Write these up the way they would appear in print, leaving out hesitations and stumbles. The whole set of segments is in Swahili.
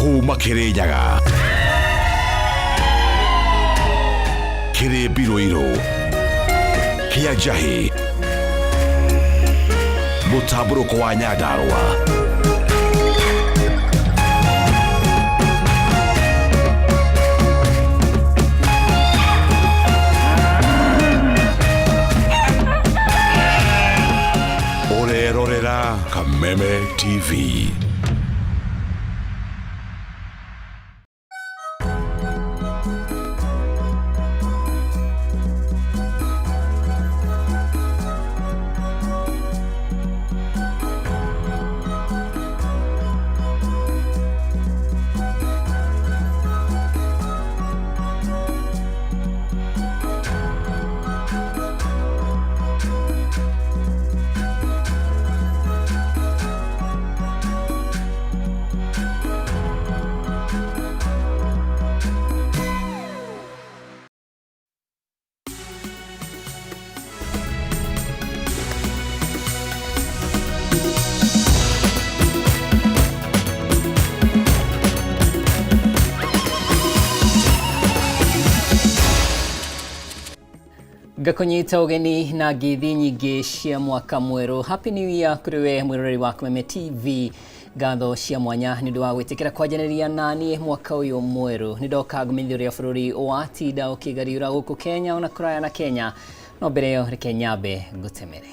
Ku Makirinyaga, Kiri Biroiro, Kiajahi, Mutaburuko wa Nyandarua. Orerorera Kameme TV. Gakonyita ugeni na githi nyingi cia mwaka mweru. Happy New Year kuri we mwiroreri wa Kameme TV. Gatho cia mwanya ni ndwa gwitikira kwajanĩria nani mwaka uyu mweru. Ni ndoka gumenyeria bũrũri wa tinda ukigariura guku Kenya ona kuraya na Kenya. No mbere yo reke nyambe ngutemere.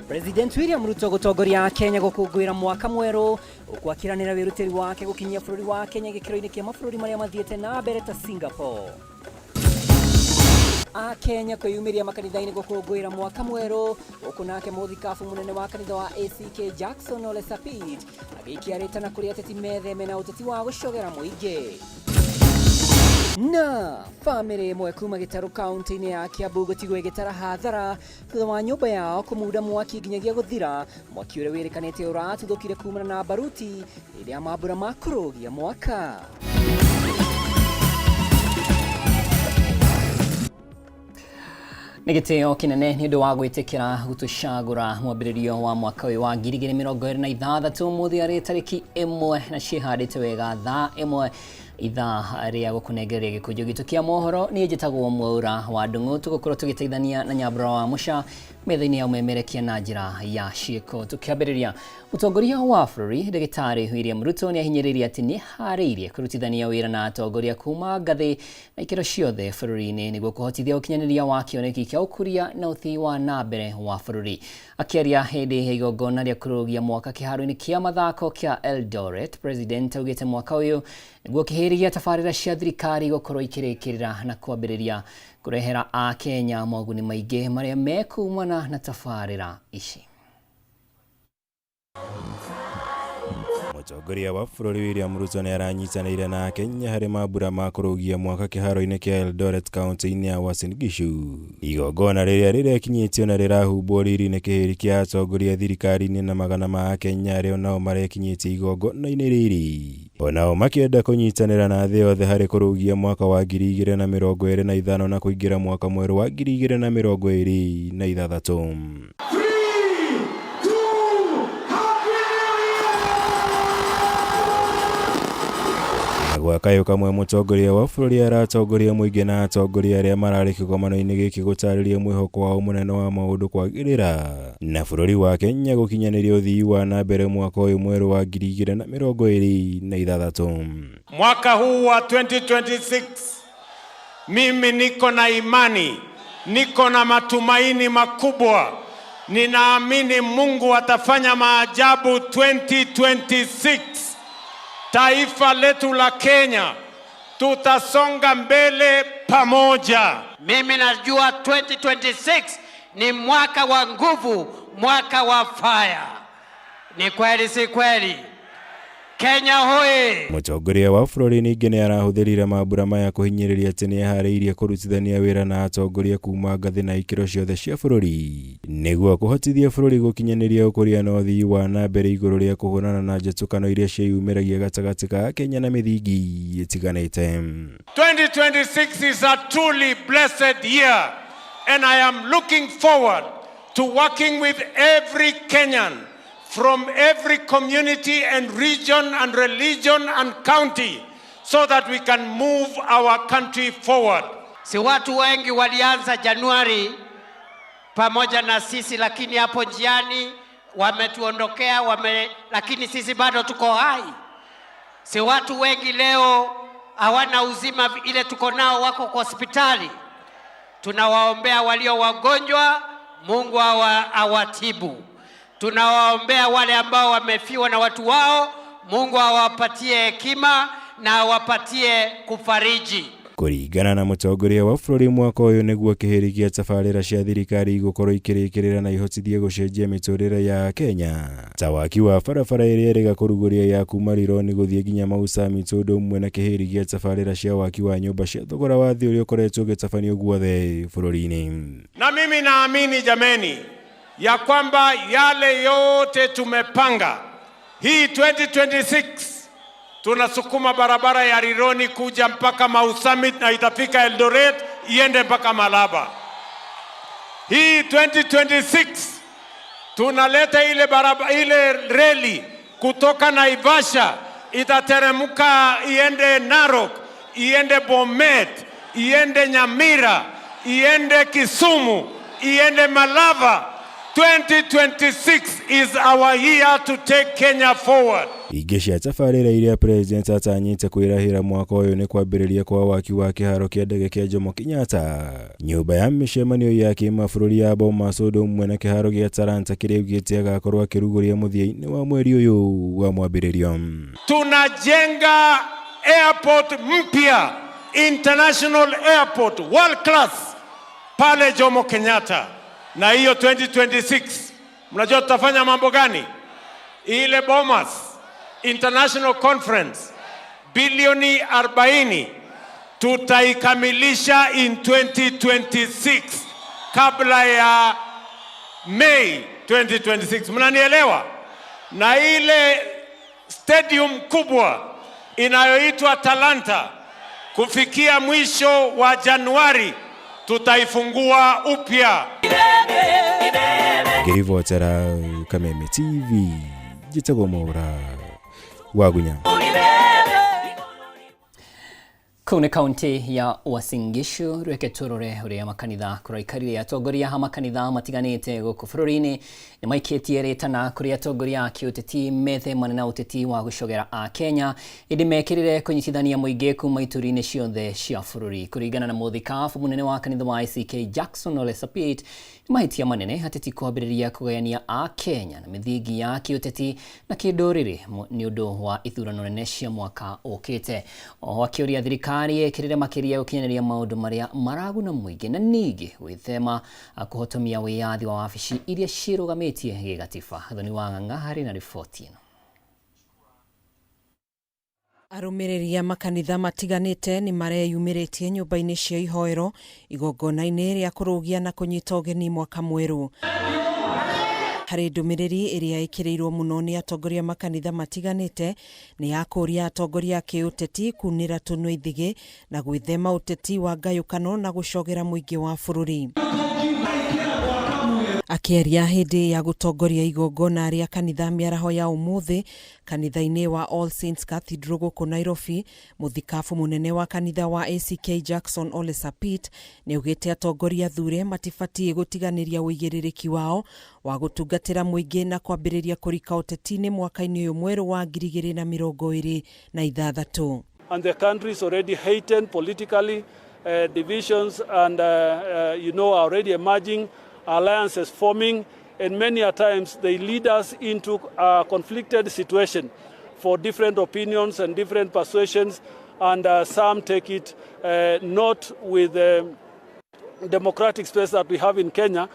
President William Ruto gutongoria Kenya gukungwira mwaka mweru ukwakiranira wiruteri wake gukinyia bũrũri wa Kenya gikiro-ini kia mabũrũri maria mathiete na mbere ta Singapore. Kenya kwiyumiria makanitha-ini gukungwira mwaka mweru ukunake muthikabu munene wa kanitha wa ACK Jackson Ole Sapit agikiaritana kuri ateti metheme na uteti wa gucogera muingi. Na family imwe kuma Gitaru county-ini ya Kiambu gutigwe gitara hathara thutha wa nyumba yao kumuda mwaki nginyagia guthira. Mwaki ure wirikanite uratuthukire kumana na baruti iria mambura ma kurugia mwaka. Nigiteo kinene ni ndu wa gwitikira gutucagura mwambiririo wa mwaka uyu wa 2026 muthi ari tariki 1 na cihandite wega thaa 1 ithaa ria gukunegereria gikuju gitu kia mohoro ni njitagwo Mwaura wa Ndung'u tugukorwo tugiteithania na Nyambura wa Musha metha-ini ya umemerekia na njira ya ciiko. Tukiambiriria mutongoria wa bũrũri Ndagĩtarĩ William Ruto ni ahinyĩrĩirie ati ni harĩirie kurutithania wĩra na atongoria kuma ngathĩ na ikĩro ciothe bũrũri-inĩ nĩguo kũhotithia ũkinyanĩria wa kĩoneki kĩa ũkũria na ũthii wa nambere wa bũrũri. Akĩaria hĩndĩ ya igongona rĩa kũrũgia mwaka kĩharo-inĩ kĩa mathako kĩa Eldoret, President augĩte mwaka ũyũ nĩguo kĩhĩrĩria tabarĩra cia thirikari gũkorwo ikĩrĩkĩrĩra na kwambĩrĩria kurehera Kenya moguni maingĩ maria mekumana na tabarĩra ici. Mutongoria wa bũrũri William Ruto ni aranyitanĩire na Kenya harĩ mambura ma kũrũgia mwaka kĩharo-inĩ kĩa Eldoret county-inĩ ya Uasin Gishu. Igongona rĩrĩa rĩrekinyĩtio na rĩrahumbwo riri nĩ kĩhĩri kĩa atongoria thirikari-inĩ na magana ma Kenya arĩa nao marekinyĩtie igongona-inĩ rĩrĩ. Onao makĩenda kũnyitanĩra na thĩ yothe harĩ kũrũgia mwaka wa 2025 na kũingĩra mwaka mwerũ wa 2026. Gwa kayo kamwe mutongoria wa bũrũri aratongoria mũingĩ na atongoria arĩa mararĩ kĩgomano-inĩ gĩkĩ gũtarĩria mwĩhoko wao mũnene wa maũndũ kwagĩrĩra na bũrũri wa Kenya gũkinyanĩria ũthii wa na mbere mwaka ũyũ mwerũ wa 2026. Mwaka huu wa 2026 mimi niko na imani, niko na matumaini makubwa. Ninaamini Mungu atafanya maajabu 2026. Taifa letu la Kenya tutasonga mbele pamoja. Mimi najua 2026 ni mwaka wa nguvu, mwaka wa fire. Ni kweli si kweli? Kenya hoye! Mutongoria wa bũrũri ningĩ nĩ arahũthĩrire mambura maya kũhinyĩrĩria atĩ nĩ aharĩirie kũrutithania wĩra na atongoria kuma ngathĩ na ikĩro ciothe cia bũrũri nĩguo kũhotithia bũrũri gũkinyanĩria ũkũria na ũthii wa na mbere igũrũ rĩa kũhũrana na njatũkano iria ciĩyumĩragia gatagatĩ ka Kenya na mĩthingi ĩtiganĩte. 2026 is a truly blessed year, and I am looking forward to working with every Kenyan from every community and region and religion and county so that we can move our country forward. Si watu wengi walianza Januari pamoja na sisi, lakini hapo njiani wametuondokea, lakini sisi bado tuko hai. Si watu wengi leo hawana uzima ile tuko nao, wako kwa hospitali. Tunawaombea walio wagonjwa, Mungu awatibu. Tunawaombea wale ambao wamefiwa na watu wao, Mungu awapatie hekima na awapatie kufariji. Kũringana na mũtongoria wa bũrũri mwaka ũyũ nĩguo kĩhĩri gĩa tabarĩra cia thirikari igũkorwo ikĩrĩkĩrĩra na ihotithie gũcenjia mĩtũrĩre ya Kenya. Ta waki wa barabara ĩrĩa ĩrĩga kũrugũria ya kuma Rironi gũthiĩ nginya Mau Summit ũndũ ũmwe na kĩhĩri gĩa tabarĩra cia waki wa nyũmba cia thogora wa thĩ ũrĩa ũkoretwo ũgĩtabanio guothe bũrũri-inĩ. Na mimi naamini jameni ya kwamba yale yote tumepanga hii 2026 tunasukuma barabara ya Rironi kuja mpaka Mau Summit na itafika Eldoret iende mpaka Malaba. Hii 2026 tunaleta ile reli kutoka Naivasha itateremka iende Narok, iende Bomet, iende Nyamira, iende Kisumu, iende Malava. 2026 is our year to take Kenya forward. Ingĩ cia tabarĩra iria president atanyĩte kwĩrahĩra mwaka ũyũ nĩ kwambĩrĩria kwa waki wa kĩharo kĩa ndege kĩa Jomo Kenyatta, nyũmba ya mĩcemanio ya kĩmabũrũri ya Bomas ũndũ ũmwe na kĩharo gĩa Talanta kĩrĩa augĩte agakorwo akĩrugũria mũthia-inĩ wa mweri ũyũ wa mwambĩrĩrio. Tunajenga airport mpya, international airport, world class pale Jomo Kenyatta. Na hiyo 2026 mnajua tutafanya mambo gani? Ile Bomas International Conference bilioni 40 tutaikamilisha in 2026 kabla ya May 2026. Mnanielewa? Na ile stadium kubwa inayoitwa Talanta kufikia mwisho wa Januari tutaifungua upya. Ngĩribotera Kameme TV, njĩtagwo Mwaura Wagunya. Kũu nĩ kaunti ya Uasin Gishu, reke tũrore ũrĩa makanitha kũraikarire atongoria a makanitha matiganĩte gũkũ bũrũri-inĩ nĩ maikĩtie rĩtana kũrĩ atongoria a kĩũteti methemane na ũteti wa gũcogera a Kenya ĩndĩ mekĩrĩre kũnyitithania mũingĩ kuma ituri-inĩ ciothe cia bũrũri. Kũringana na mũthikabu mũnene wa kanitha wa ACK Jackson Ole Sapit, mahĩtia manene ateti kwambĩrĩria kũgayania a Kenya na mĩthingi ya kĩũteti na kĩndũrĩrĩ nĩ ũndũ wa ithurano nene cia mwaka ũkĩte. Oho akĩũria thirikari ĩkĩrĩre makĩria gũkinyanĩria maũndũ marĩa maraguna mũingĩ na ningĩ gwĩthema kũhotomia wĩyathi wa wabici iria ciĩrũgamĩtie gĩgatiba. Thoni wa Ng'ang'a harĩ na riboti ĩno. Arũmĩrĩri a makanitha matiganĩte nĩ mareyumĩrĩtie nyũmba-inĩ cia ihoero igongona-inĩ rĩa kũrũgia na kũnyita ũgeni mwaka mwerũ. Harĩ ndũmĩrĩri ĩrĩa ĩkĩrĩirwo mũno nĩ atongoria makanitha matiganĩte nĩ ya kũria atongoria a kĩũteti kunĩra tũnua ithigĩ na gwĩthema ũteti wa ngayũkano na gũcogera mũingĩ wa bũrũri. Akĩaria hĩndĩ ya gũtongoria igongona rĩa kanitha mĩaraho ya ũmũthĩ kanitha-inĩ wa All Saints Cathedral gũkũ Nairobi, mũthikabu mũnene wa kanitha wa ACK Jackson Ole Sapit nĩ augĩte atongoria thure matibatiĩ gũtiganĩria ũigĩrĩrĩki wao wa gũtungatĩra mũingĩ na kwambĩrĩria kũrika ũteti-inĩ mwaka-inĩ ũyũ mwerũ wa 2026. And the country is already heightened politically, divisions and are already emerging, alliances forming, and many a times they lead us into a conflicted situation for different opinions and different persuasions, and some take it not with the democratic space that we have in Kenya,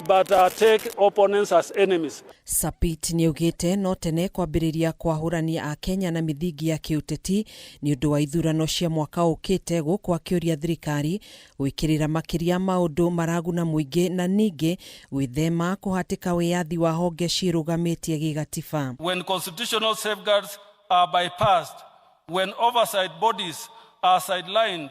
but take opponents as enemies. Sapit nĩ augĩte no tene kwambĩrĩria kwahũrania a Kenya na mĩthingi ya kĩũteti nĩ ũndũ wa ithurano cia mwaka ũkĩte gũkũ akĩũria thirikari gwĩkĩrĩra makĩria maũndũ maraguna mũingĩ na ningĩ gwĩthema kũhatĩka wĩyathi wa honge ciĩrũgamĩtie gĩgatiba. When constitutional safeguards are bypassed, when oversight bodies are sidelined,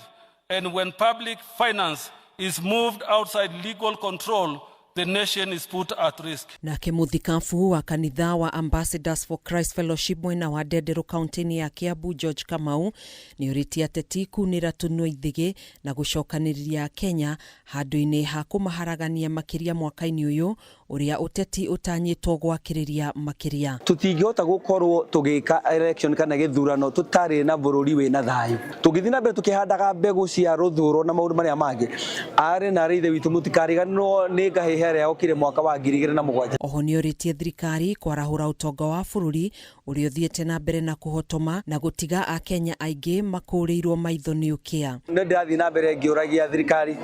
and when public finance is moved outside legal control, the nation is put at risk. Nake muthikabu wa kanitha wa Ambassadors for Christ Fellowship mwena wa Ndendero kaunti ya Kiambu George Kamau ni uritie ateti kunira tunua ithige na gucokaniria Kenya handu-ini ha kumaharagania makiria mwaka-ini uyu uria uteti utanyitwo gwakiriria makiria. Tutingihota gukorwo tugika election kana githurano tutari na bururi wina thayu. Tugithina mbere tukihandaga mbegu cia ruthuro na maundu maria mangi ari na rithe witu mutikariganwo ni ngahehere okire mwaka wa 2007. Oho ni uritie thirikari kwarahura utonga wa bururi uria uthiete na mbere na kuhotoma na gutiga a Kenya aingi makurirwo maitho ni ukia. Nĩ ndathi na mbere ngiuragia thirikari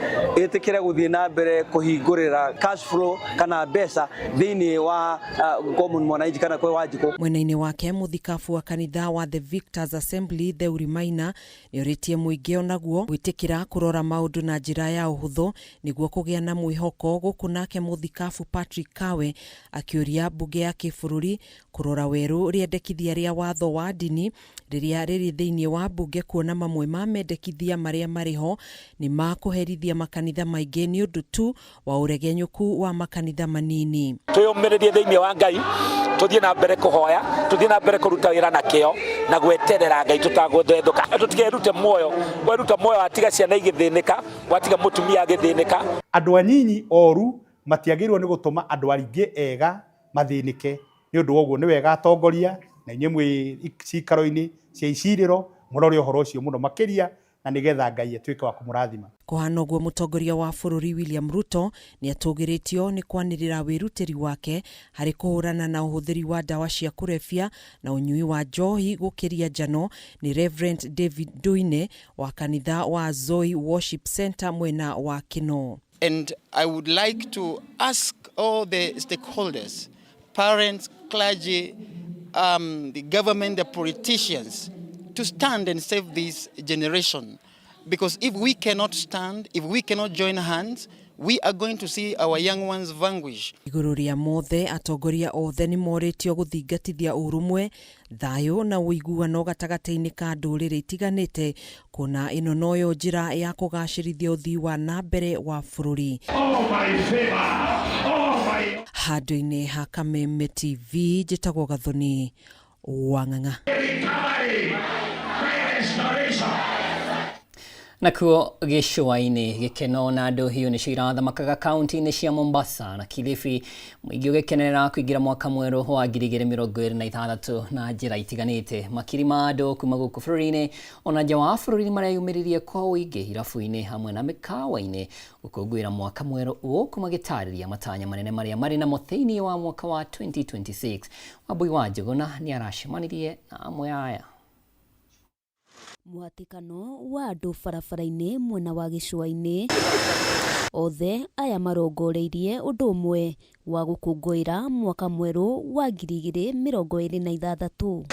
itikire guthie na mbere kuhingurira cash flow kana besa thini wa common mwananchi kana kwa wajiko. Mwena-ini wake muthikabu wa kanitha wa The Victors Assembly Theuri Maina ni uritie muingi onaguo gwitikira kurora maundu na njira ya uhuthu niguo kugia na mwihoko guku nake muthikabu Patrick Kawe akiuria bunge ya kibururi kurora weru riendekithia ria watho wa dini riria riri thiini wa bunge kuona mamwe ma mendekithia maria mariho ni makuherithia makanitha maingi ni undu tu wa uregenyuku wa makanitha manini. Tuyumiririe thiini wa Ngai tuthie na mbere kuhoya tuthie na mbere kuruta wira na kio na gweterera Ngai tutaguthethuka tutigerute moyo weruta moyo atiga ciana igithinika watiga mutumia agithinika. Andu anyinyi oru matiagirwo ni gutuma andu aringi ega mathinike ni undu woguo ni wega atongoria na inyemwe cikaro-ini cia iciriro murore uhoro ucio muno makiria na nigetha Ngai atuike wa kumurathima. Kuhana guo mutongoria wa bururi William Ruto ni atugiritio ni kwanirira wirutiri wake hari kuhurana na uhuthiri wa dawa cia kurefia na unyui wa njohi gukiria njano ni Reverend David Duine wa kanitha wa Zoe Worship Center mwena wa Kino. And I would like to ask all the stakeholders, parents, clergy, the government, the politicians, to stand and save this generation. Because if we cannot stand, if we cannot join hands, we are going to see our young ones vanquish. Iguru ria mothe atongoria othe ni moritio guthingatithia urumwe thayo na uiguano gatagati-ini ka nduriri itiganite kuna ino noyo njira ya kugacirithia uthii wa na mbere wa bururi. Handu-ini ha Kameme TV njitagwo Gathoni Wang'ang'a. Nakuo gicua-ini gikeno na andu hiu ni cirathamakaga kaunti-ini cia Mombasa na Kilifi muingi ugikenera kuingira mwaka mweru wa 2026 na njira itiganite. Makiri ma andu kuma guku bururi-ini ona nja wa bururi mareyumiririe kwa uingi irabu-ini hamwe na mikawa-ini gukungwira mwaka mweru ukuma gitariria matanya manene maria mari na mutheini wa mwaka wa 2026. Wabui wa Njuguna ni aracemanirie na amwe aya. Mwatikano wa andu barabara-ini mwena wa gicua-ini othe aya marongoreirie undu umwe wa gukungwira mwaka mweru wa 2026.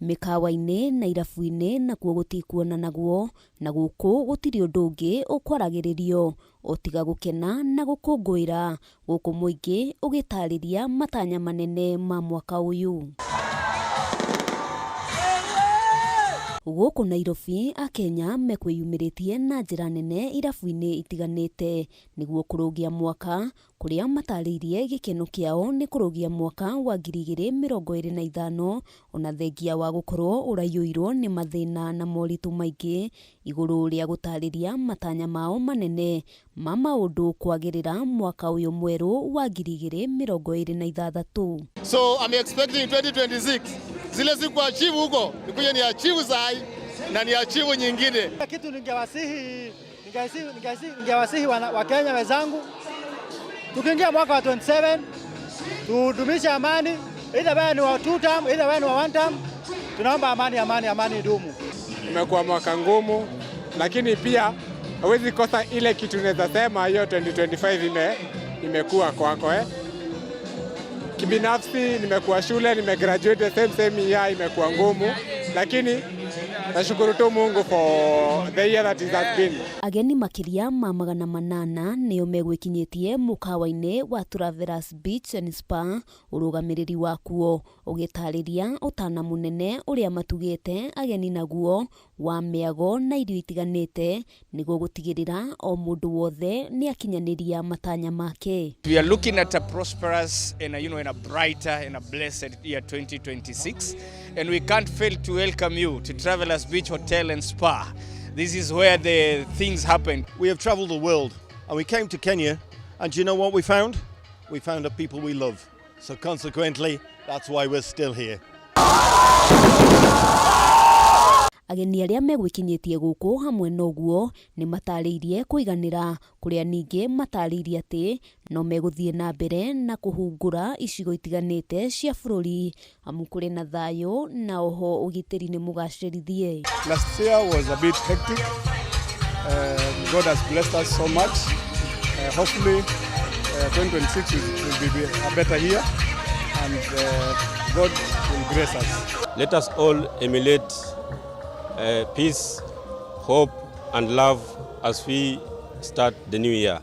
Mikawa-ini na irabu-ini nakuo gutikuona naguo na guku gutiri undu ungi ukwaragiririo otiga gukena na gukungwira guku muingi ugitariria matanya manene ma mwaka uyu. Guku Nairobi Akenya mekwiyumiritie na njira nene irabu-ini itiganite niguo kurugia mwaka kuria mataririe gikeno kiao ni kurugia mwaka wa 2025 ona thengia wa gukorwo urayuirwo ni mathina na moritu maingi iguru ria gutariria matanya mao manene ma maundu kwagirira mwaka uyu mweru wa 2026. So I'm expecting 2026 zile siku achieve huko nikuje ni achieve sai na ni achieve nyingine. Kitu ningewasihi wa Kenya wenzangu, tukiingia mwaka wa 27 tudumisha amani, either wewe ni wa 2 term either wewe ni wa 1 term, tunaomba amani idumu. Imekuwa mwaka ngumu, lakini pia hawezi kosa ile kitu naweza sema hiyo 2025 imekuwa kwako Kibinafsi nimekuwa shule, nimegraduate same year, imekuwa ngumu, lakini Nashukuru tu Mungu for the year that it has been. Ageni makiria ma 800 nio megwikinyitie mukawa-ini wa Travelers Beach and Spa urugamiriri wakuo ugitariria utana munene uria matugite ageni naguo wa miago na irio itiganite niguo gutigirira o mundu wothe ni akinyaniria matanya make. We are looking at a prosperous and a brighter and a blessed year 2026, and we can't fail to welcome you to Travelers Beach Hotel and Spa. This is where the things happen. We have traveled the world and we came to Kenya, and do you know what we found? We found the people we love. So consequently, that's why we're still here. Ageni aria megwikinyitie guku hamwe noguo ni matariirie kuiganira kuria ningi matariirie ati no meguthie na mbere na kuhungura icigo itiganite cia bururi amu kuri na thayo na oho ugitiri ni mugacirithie. Last year was a bit hectic. God has blessed us so much. Hopefully 2026 will be a better year, and God will grace us. Let us all emulate peace, hope and love as we start the new year.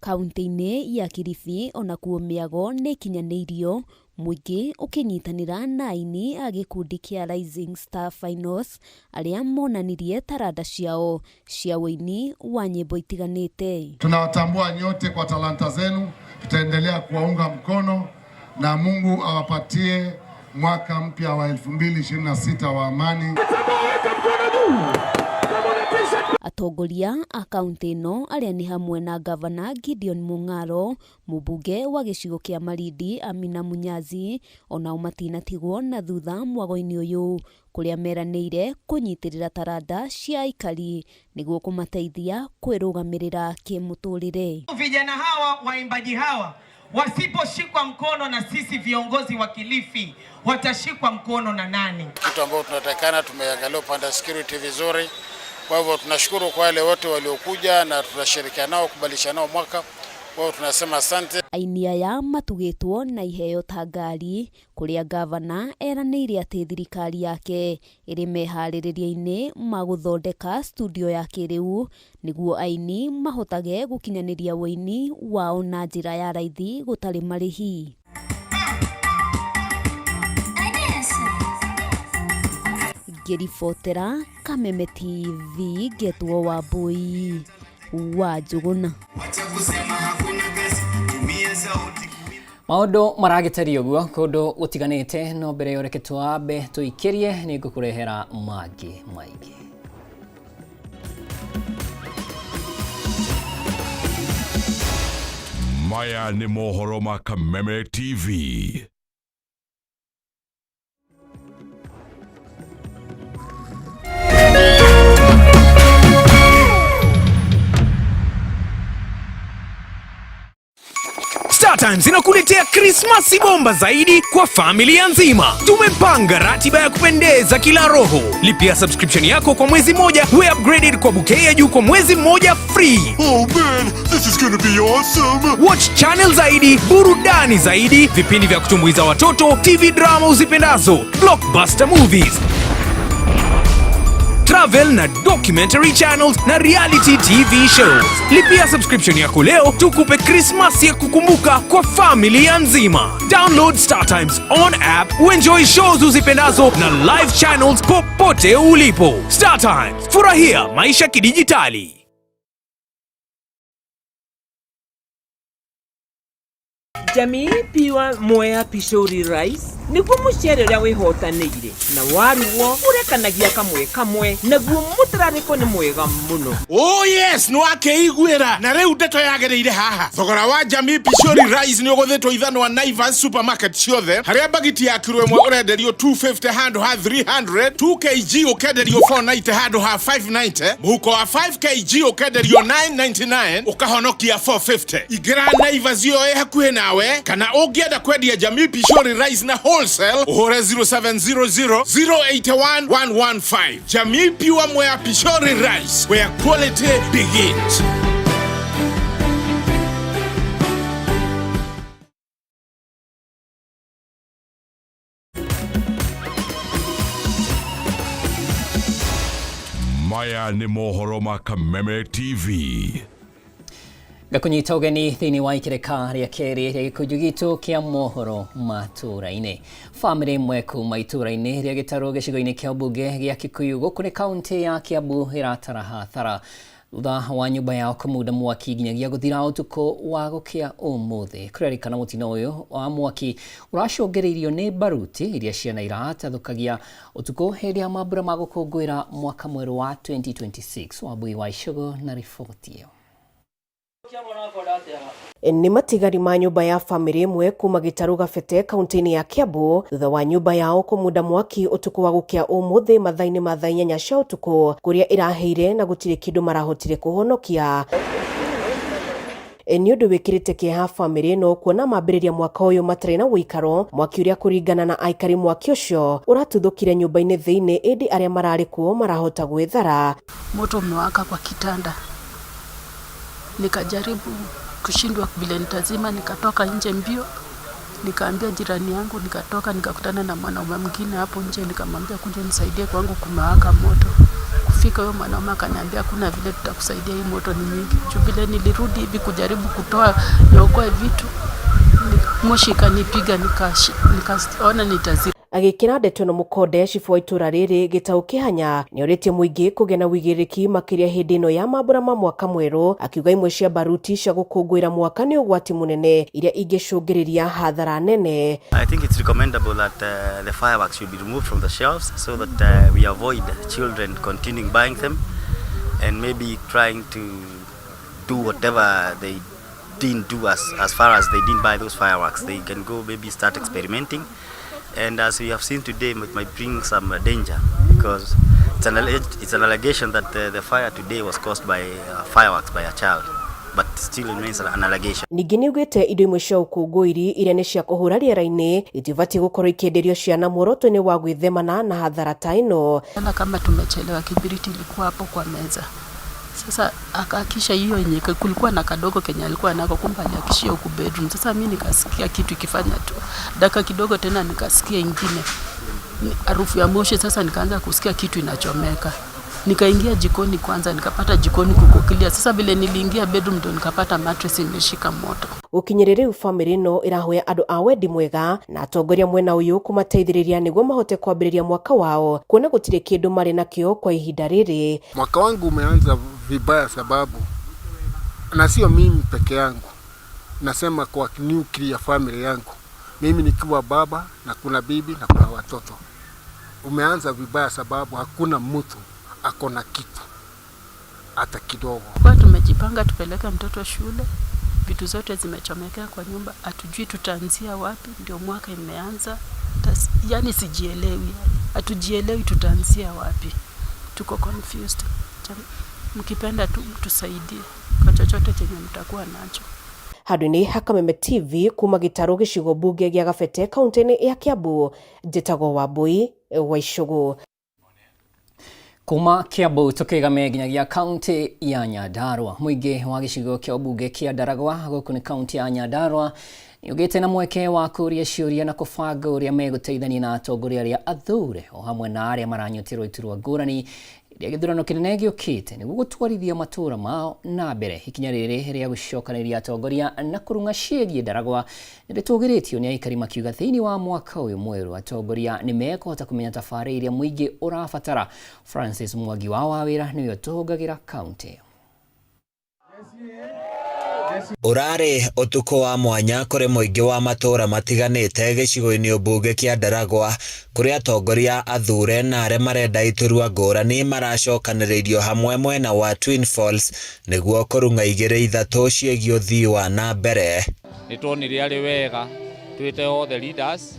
Kaunti-ini ya Kilifi ona kuo miago ni kinyanirio muingi ukinyitanira na aini a gikundi kia Rising Star Finals aria monanirie taranda ciao cia uini wa nyimbo itiganite. Tunawatambua nyote kwa talanta zenu, tutaendelea kuwaunga mkono na Mungu awapatie mwaka mpya wa 2026 wa amani. Atongoria a kaunti ino aria ni hamwe na Gavana Gideon Mung'aro, mubunge wa gicigo kia Malindi Amina Munyazi, ona matinatigwo na thutha mwago-ini uyu kuria meraniire kunyitirira taranda cia ikari niguo kumateithia kwirugamirira kimuturire. Vijana hawa waimbaji hawa wasiposhikwa mkono na sisi viongozi wa Kilifi, watashikwa mkono na nani? Kitu ambacho tunatakana, tumeangalia upande wa security vizuri. Kwa hivyo tunashukuru kwa wale wote waliokuja na tunashirikiana nao kubadilisha nao mwaka. Kwa hivyo tunasema asante. Aini aya matugitwo na iheo ta ngari kuria gavana eraniire ati thirikari yake iri mehaririria-ini maguthondeka studio ya kiriu niguo aini mahotage gukinyaniria woini wao na njira ya raithi gutari marihi. Ngiribotera Kameme TV, Getwo Wambui wa Njuguna. Maundu maragitaria uguo kundu gutiganite no mbere yoreke twambe tuikirie ni ngukurehera mangi maingi. Maya ni mohoro ma Kameme TV. StarTimes inakuletea Krismasi bomba zaidi kwa familia nzima. Tumepanga ratiba ya kupendeza kila roho. Lipia subscription yako kwa mwezi mmoja, we upgraded kwa bouquet ya juu kwa mwezi mmoja free. Oh man, this is gonna be awesome. Watch channel zaidi, burudani zaidi, vipindi vya kutumbuiza watoto, TV drama uzipendazo, blockbuster movies, travel na documentary channels na reality TV shows. Lipia subscription yako leo tukupe Christmas ya kukumbuka kwa familia nzima. Download StarTimes on app uenjoy shows uzipendazo na live channels popote ulipo. StarTimes, furahia maisha kidijitali. Jamii piwa Mwea Pishori Rice niguo mucere uria wihotanire na waruo urekanagia kamwe naguo mutarariko ni mwega muno. Oh yes, no akeiguira na riu ndeto yagereire haha. Thogora wa Jamii Pishori Rice ni uguthetwo ithano wa Naivas supermarket ciothe haria bagiti ya kiro imwe urenderio 250 handu ha 300, 2 kg ukenderio 490 handu ha 590, muhuko wa 5 kg ukenderio 999 ukahonokia 450. Igira Naivas yo hakuhi nawe kana ungienda kwendia Jamii Pishori Rice na wholesale uhore 0700 081 115. Jamii Pure Mwea Pishori Rice, where quality begins. Aya nĩ mohoro ma Kameme TV. Gakunyita ugeni thini wa ikereka ria keri ria gikuju gitu kia mohoro matũra-inĩ. Family imwe kuma itũra-inĩ ria gĩtarũ gĩcigo-inĩ kia mbunge gĩa Kikuyu gũkũ nĩ kaunti ya Kiambu ĩratara hathara thutha wa nyũmba yao kũmunda mwaki nginyagia gũthira ũtukũ wa gũkĩa ũmũthĩ. Kũrerĩkana mũtino ũyũ wa mwaki ũracũngĩrĩirio nĩ baruti iria ciana iratathũkagia ũtukũ hĩndĩ ya mambura ma gũkũngũĩra mwaka mwerũ wa 2026. Wambui wa Icũgũ na riboti ĩyo. Ni matigari ma nyumba ya family imwe kuma gĩtarũ Gabete kaunti-inĩ ya Kiambu thutha wa nyumba yao kũmunda mwaki ũtukũ wa gũkĩa ũmũthĩ mathaa-inĩ ma thaa 4 cia ũtukũ kũrĩa ĩraheire na gũtirĩ kĩndũ marahotire kũhonokia. Nĩ ũndũ wĩkĩrĩte kĩeha family no kuona mambĩrĩria mwaka ũyũ matarĩ na ũikaro, mwaki ũrĩa kũringana na aikari mwaki ũcio ũratuthũkire nyũmba-inĩ thĩinĩ ĩndĩ arĩa mararĩ kuo marahota gwĩthara. Moto umewaka kwa kitanda. Nikajaribu kushindwa vile nitazima, nikatoka nje mbio, nikaambia jirani yangu, nikatoka nikakutana na mwanaume mwingine hapo nje, nikamwambia kuja nisaidie kwangu kumewaka moto. Kufika huyo mwanaume akaniambia kuna vile tutakusaidia, hii moto ni nyingi. Vile nilirudi hivi kujaribu kutoa niokoe vitu, moshi ikanipiga, nikaona nitazima. Agĩkĩra ndeto na mũkonde cibu wa itũra rĩrĩ Gĩtaũ Kĩhanya nĩ orĩtie mũingĩ kũgĩa na wĩigĩrĩrĩki makĩria hĩndĩ ĩno ya mambura ma mwaka mwerũ, akiuga imwe cia baruti cia gũkũngũĩra mwaka nĩ ũgwati mũnene iria ingĩcũngĩrĩria hathara nene. I think it's recommendable that the fireworks should be removed from the shelves so that we avoid children continuing buying them and maybe trying to do whatever they didn't do as far as they didn't buy those fireworks. They can go maybe start experimenting. And as we have seen today, it might bring some danger because it's an allegation that the fire today was caused by fireworks by a child, but still remains an allegation. Ningĩ nĩ ugĩte indo imwe cia ũkũngũĩri iria nĩ cia kũhũra rĩera-inĩ itibatiĩ gũkorwo ikĩenderio ciana muoroto-inĩ wa gwĩthemana na hathara ta ĩno. Kama tumechelewa, kibiriti ilikuwa hapo kwa meza. Sasa akakisha hiyo yenye kulikuwa na kadogo Kenya alikuwa nako, kumbe aliakishia huku bedroom. Sasa mimi nikasikia kitu ikifanya tu dakika kidogo, tena nikasikia ingine harufu ya moshi. Sasa nikaanza kusikia kitu inachomeka, nikaingia jikoni kwanza, nikapata jikoni kukokilia. Sasa vile niliingia bedroom ndo nikapata mattress imeshika moto. Ũkinyĩrĩrĩu family no ĩrahoya andũ a wendi mwega na atongoria mwena ũyũ kũmateithĩrĩria nĩguo mahote kwambĩrĩria mwaka wao, kuona gũtirĩ kĩndũ marĩ nakĩo kwa ihinda rĩrĩ. Mwaka wangu umeanza vibaya sababu na sio mimi peke yangu, nasema kwa nuclear family yangu, mimi nikiwa baba na kuna bibi na kuna watoto. Umeanza vibaya sababu hakuna mtu akona kitu hata kidogo. Kwa tumejipanga tupeleke mtoto shule, vitu zote zimechomekea kwa nyumba, hatujui tutaanzia wapi. Ndio mwaka imeanza, yani sijielewi, hatujielewi tutaanzia wapi, tuko confused. Mkipenda tu tusaidie kwa chochote chenye mtakuwa nacho. Handũ-inĩ ha Kameme TV kuma Gĩtarũ gĩcigo mbunge gĩa Gabete kaunti-inĩ ya Kiambu, njĩtagwo Wambui wa Icũgũ. Kuma Kiambu tũkĩgame nginyagia kaunti ya Nyandarua. Mũingĩ wa gĩcigo kĩa mbunge kĩa Ndaragwa gũkũ nĩ kaunti ya Nyandarua nĩũgĩte na mweke wa kũũria ciũria na kũbanga ũrĩa megũteithania na atongoria arĩa athure o hamwe na arĩa maranyoterwo iturwa ngũrani rĩa gĩthurano kĩnene gĩũkĩte nĩguo gũtwarithia matũũra mao na mbere. Ikinya rĩrĩ rĩa gũcokanĩrĩria atongoria na kũrung'a ciĩgiĩ Ndaragwa nĩrĩtũgĩrĩtio nĩ aikari makiuga thĩinĩ wa mwaka ũyũ mwerũ atongoria nĩ mekũhota kũmenya tabarĩra iria mũingĩ ũrabatara. Francis Mwangi wa Wawĩra nĩwe ũtũgagĩra kaunti. Urare ũtukũ wa mwanya kũrĩ mũingĩ wa matũũra matiganĩte gĩcigo-inĩ mbunge kĩa Ndaragwa kũrĩa atongoria athure na arĩa marenda iturwa ngũrani maracokanĩrĩirio hamwe mwena wa Twin Falls nĩguo kũrung'a igĩrĩ ithatũ ciĩgiĩ ũthii wa na mbere. Nĩtuonire arĩ wega twĩte othe leaders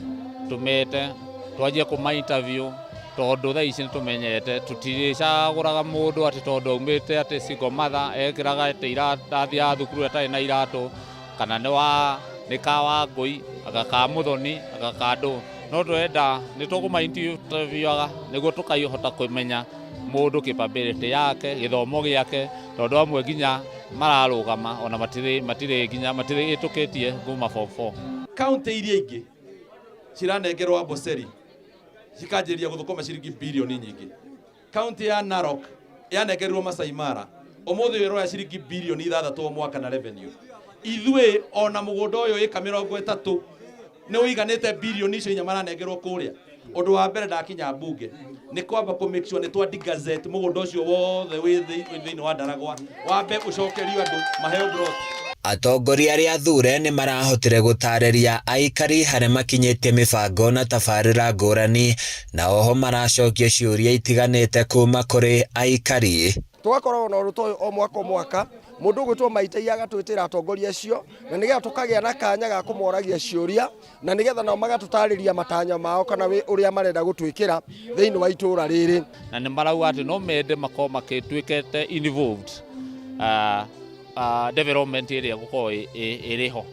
tumete twanjie kuma interview tondũ thaa ici nĩtũmenyete tutirĩcagũraga mũndũ atĩ tondũ aumĩte atĩ single mother ekĩraga atĩ irathiaga thukuru atarĩ na iratũ kana nĩ kawa ngũi agaka mũthoni agaka ndũ. No twenda nĩtũkũma interviewaga nĩguo tũkaihota kũmenya mũndũ capability yake, gĩthomo gĩake, tondũ amwe nginya mararũgama ona matirĩ nginya matirĩtũkĩtie nguma form 4. Kaunti iria ingĩ ciranengerwo Amboseli cikanjĩrĩria gũthũkũma ciringi bilioni nyingĩ. Kaunti ya Narok yanekerirwo Masai Mara umuthi wĩroya ciringi bilioni 6 mwaka na revenue ithuĩ ona mũgũnda ũyũ ĩka 30 nĩ ũiganĩte bilioni icio 4 maranengerwo kũrĩa ũndũ wa mbere ndakinya mbunge nĩ kwamba ku make sure nĩ twa digazette mũgũnda ũcio wothe wĩ thĩinĩ wa Ndaragwa wambe ũcokerio andũ maheo growth. Atongoria arĩa athure nĩ marahotire gũtarĩria aikari harĩa makinyĩtie mĩbango na tabarĩra ngũrani na oho maracokia ciũria itiganĩte kuma kũrĩ aikari. Twakorwo na ũndũ o mwaka mũndũ gwĩtwo Maitai agatwĩtĩra atongoria acio na nĩgetha tukagĩa na kanya ga kũmoragia ciũria na nĩgetha nao magatũtarĩria matanya mao kana ũrĩa marenda gũtwĩkĩra thĩinĩ wa itũra rĩrĩ. Na nĩ marauga atĩ no mende makorwo makĩtuĩkĩte involved development ĩrĩa gũkorwo ĩrĩho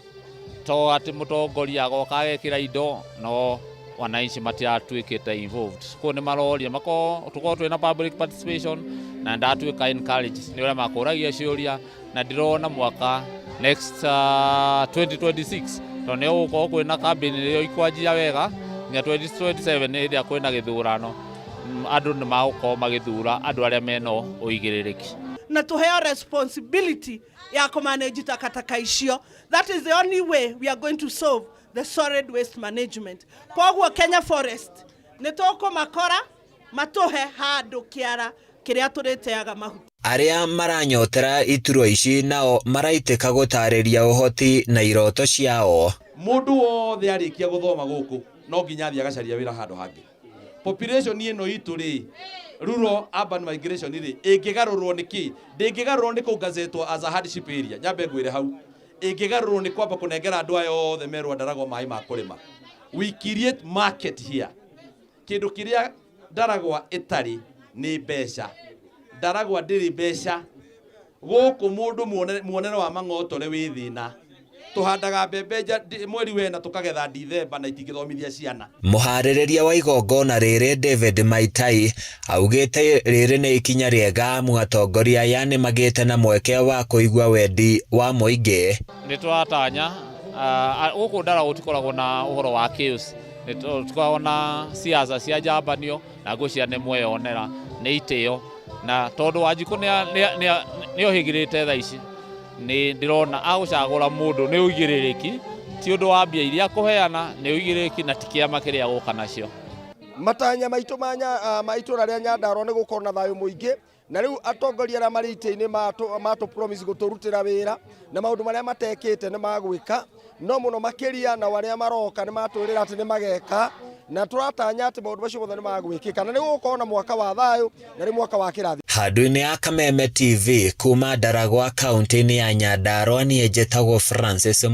to atĩ mũtongoria agoka agekĩra indo no wananchi matiatuĩkĩte involved. Kwa nĩ maroria tukorwo twĩna public participation na ndatuĩka encourage nĩ ũrĩa makũragia ciũria na ndĩrona mwaka next 2026 to nĩ ũgũkorwo kwĩna campaign ĩrĩa ikwanjia wega nginya 2027 ĩrĩa kwĩna gĩthurano andũ nĩ magũkorwo magĩthura andũ arĩa mena ũigĩrĩrĩki na tuheo responsibility ya kumanage takataka icio. That is the only way we are going to solve the solid waste management. Koguo Kenya Forest nĩ tũkũmakora matuhe handũ kĩara kĩrĩa tũrĩteaga mahuti. Arĩa maranyotera iturwa ici nao maraitĩka gũtarĩria ũhoti na iroto ciao. Mũndũ wothe arĩkia gũthoma gũkũ no nginya athiĩ agacaria wĩra handũ hangĩ. Population ĩno itũ rĩ rural urban migration rĩ ĩngĩgarũrwo nĩkĩ? Ndĩngĩgarũrwo nĩ kũgazetwo as a hardship area. Nyambe ngwĩre hau. Ĩngĩgarũrwo nĩ kwamba kũnengera andũ aya othe merwo Ndaragwa maĩ ma kũrĩma. We create market here. Kĩndũ kĩrĩa Ndaragwa ĩtarĩ nĩ mbeca. Ndaragwa ndĩrĩ mbeca. Gũkũ mũndũ muonere wa mang'otore wĩ thĩna. Tuhandaga mbembe mweri wena tukagetha Dithemba na itingĩthomithia ciana. Mũharĩrĩria wa igongona rĩrĩ David Maitai augĩte rĩrĩ nĩ ikinya rĩega mũtongoria yani magĩte na mweke wa kũigua wendi wa mũingĩ. Nĩ twatanya gũkũ Ndaragwa gũtikoragwo na ũhoro wa chaos. Nĩ tũkoragwo na siasa cia njambanio na ngũcia nĩ mweyonera nĩ itĩo na tondũ Wanjikũ nĩ ohĩgĩrĩte thaa ici nĩ ndĩrona agũcagũra mũndũ nĩ ũigĩrĩrĩki ti ũndũ wa mbia iria kũheana nĩ ũigĩrĩrĩki na ti kĩama kĩrĩa gũka nacio. Matanya maitũ ma itũra rĩa Nyandarua nĩ gũkorwo na thayũ mũingĩ na rĩu atongoria arĩa marĩ itĩ-inĩ matũ promise gũtũrutĩra wĩra na maũndũ marĩa matekĩte nĩ magwĩka no mũno makĩria na arĩa maroka nĩ matwĩrĩra atĩ nĩ mageka na tũratanya atĩ maũndũ macio mothe nĩ magwĩkĩka na nĩ gũkorwo na mwaka wa thayũ na nĩ mwaka wa kĩrathi. Handũ-inĩ ya Kameme TV kuma Ndaragwa kaunti-inĩ ya Nyandarua niĩ njĩtagwo Francis